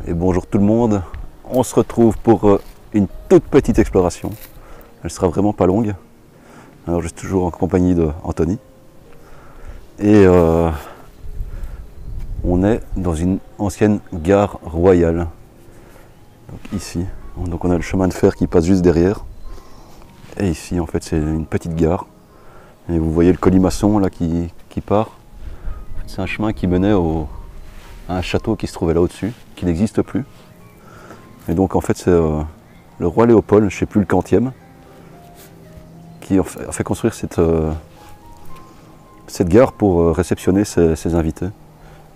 Et bonjour tout le monde, on se retrouve pour une toute petite exploration. Elle sera vraiment pas longue. Alors je suis toujours en compagnie d'Anthony. Et on est dans une ancienne gare royale. Donc ici, donc on a le chemin de fer qui passe juste derrière. Et ici en fait c'est une petite gare. Et vous voyez le colimaçon là qui part. C'est un chemin qui menait à un château qui se trouvait là au-dessus, qui n'existe plus. Et donc en fait c'est le roi Léopold, je ne sais plus le quantième, qui a fait construire cette gare pour réceptionner ses invités,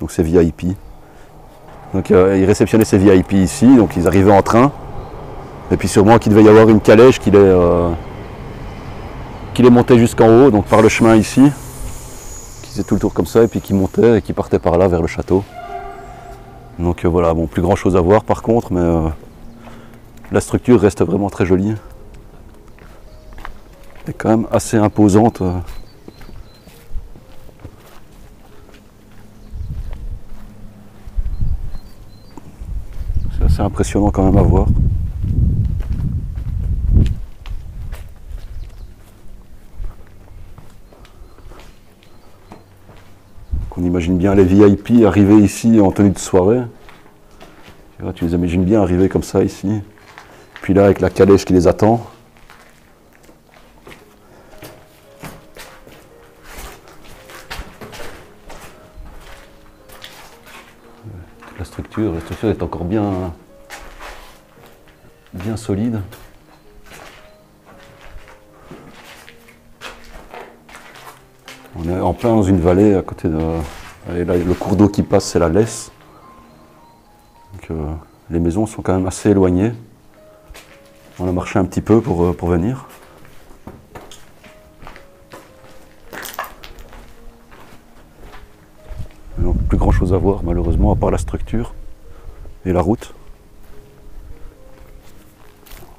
donc ses VIP. Donc il réceptionnait ses VIP ici, donc ils arrivaient en train, et puis sûrement qu'il devait y avoir une calèche qui les montait jusqu'en haut, donc par le chemin ici, qui faisait tout le tour comme ça, et puis qui montait et qui partait par là vers le château. Donc voilà, bon, plus grand chose à voir par contre, mais la structure reste vraiment très jolie. Elle est quand même assez imposante. C'est assez impressionnant quand même à voir. On imagine bien les VIP arriver ici en tenue de soirée. Tu les imagines bien arriver comme ça ici. Puis là avec la calèche qui les attend. La structure est encore bien solide. On est en plein dans une vallée à côté de... Et là, le cours d'eau qui passe, c'est la Lesse. Donc, les maisons sont quand même assez éloignées. On a marché un petit peu pour venir. Donc, plus grand chose à voir malheureusement, à part la structure et la route.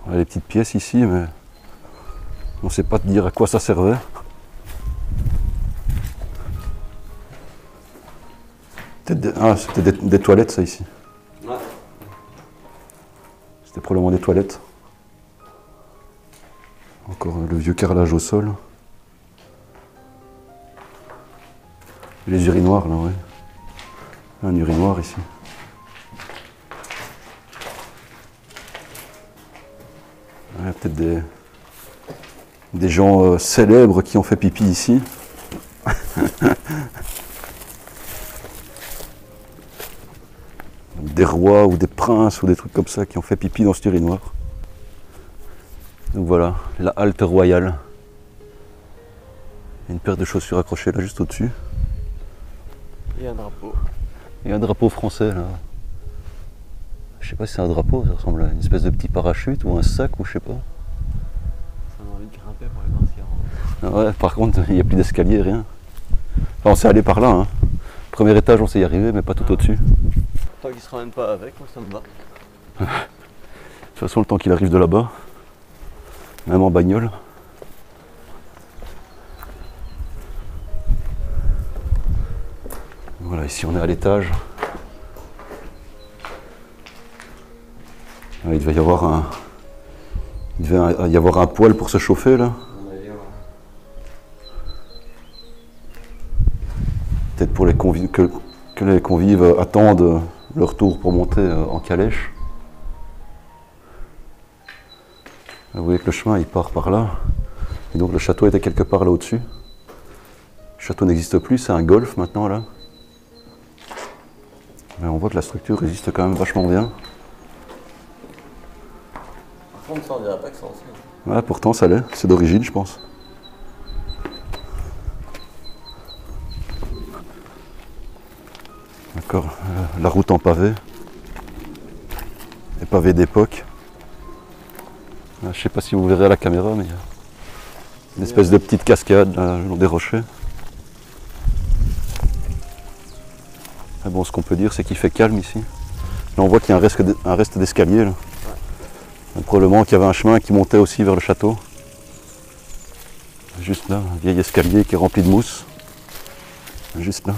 On a des petites pièces ici, mais on ne sait pas te dire à quoi ça servait. C'était des toilettes, ça, ici. Ouais. C'était probablement des toilettes. Encore le vieux carrelage au sol. Les urinoirs, là, ouais. Un urinoir, ici. Ouais, peut-être des gens célèbres qui ont fait pipi ici. Des rois ou des princes ou des trucs comme ça qui ont fait pipi dans cet urinoir. Donc voilà, la halte royale. Il y a une paire de chaussures accrochées là juste au-dessus. Et un drapeau. Et un drapeau français là. Je sais pas si c'est un drapeau, ça ressemble à une espèce de petit parachute ou un sac ou je sais pas. Ça m'a envie de grimper pour aller voir ce qu'il y a. Ouais, par contre, il n'y a plus d'escalier, rien. Enfin, on s'est allé par là. Hein. Premier étage, on s'est y arrivé, mais pas tout au-dessus. Tant qu'il se ramène pas avec, moi ça me va. De toute façon, le temps qu'il arrive de là-bas, même en bagnole. Voilà, ici on est à l'étage. Il devait y avoir un poêle pour se chauffer là. Peut-être pour les convives, que les convives attendent leur tour pour monter en calèche. Vous voyez que le chemin il part par là. Et donc le château était quelque part là au-dessus. Le château n'existe plus, c'est un golf maintenant là. Mais on voit que la structure résiste quand même vachement bien. Par contre, ça on dirait pas que c'est ancien. Ouais, pourtant ça l'est, c'est d'origine je pense. D'accord, la route en pavé. Les pavés d'époque. Je ne sais pas si vous verrez à la caméra, mais il y a une espèce de petite cascade là, le long des rochers. Et bon, ce qu'on peut dire, c'est qu'il fait calme ici. Là, on voit qu'il y a un reste d'escalier. Ouais. Probablement qu'il y avait un chemin qui montait aussi vers le château. Juste là, un vieil escalier qui est rempli de mousse. Juste là.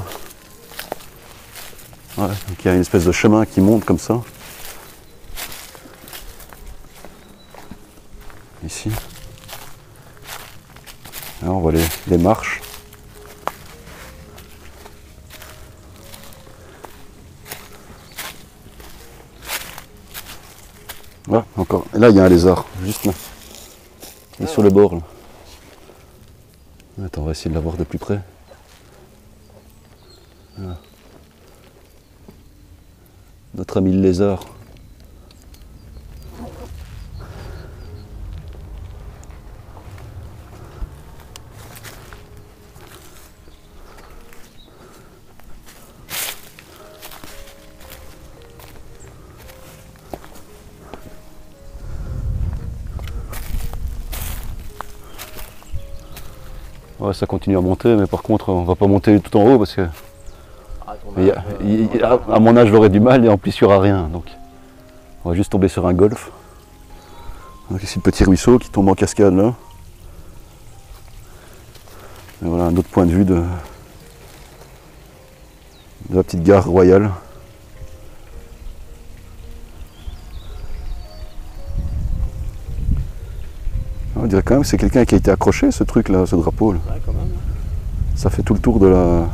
Ouais, donc il y a une espèce de chemin qui monte comme ça. Ici. Là, on voit les marches. Là, encore. Et là, il y a un lézard, juste là. Il est sur le bord, là. Attends, on va essayer de la voir de plus près. Voilà. Notre ami le lézard. Ouais, ça continue à monter, mais par contre, on va pas monter tout en haut parce que à mon âge, j'aurais du mal et en plus, il n'y aura rien. Donc, on va juste tomber sur un golfe. Donc ici, le petit ruisseau qui tombe en cascade là. Et voilà un autre point de vue de la petite gare royale. On dirait quand même que c'est quelqu'un qui a été accroché, ce truc là, ce drapeau là. Ouais, quand même. Ça fait tout le tour de la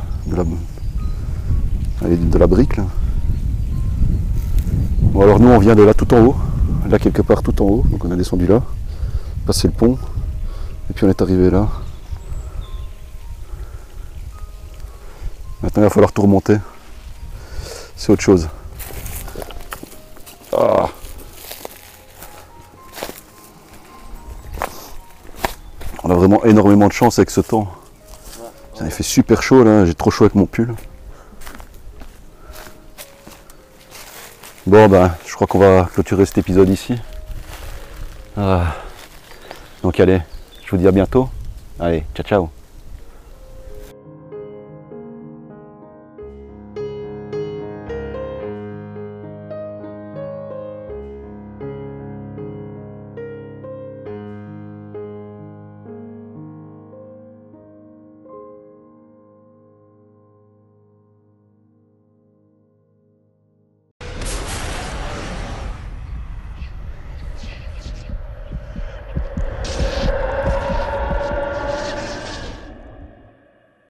brique là. Bon alors nous on vient de là tout en haut, là quelque part tout en haut, donc on a descendu là, passé le pont, et puis on est arrivé là. Maintenant il va falloir tout remonter. C'est autre chose. Ah. On a vraiment énormément de chance avec ce temps. Il fait super chaud là, j'ai trop chaud avec mon pull. Bon ben, je crois qu'on va clôturer cet épisode ici. Donc allez, je vous dis à bientôt. Allez, ciao ciao.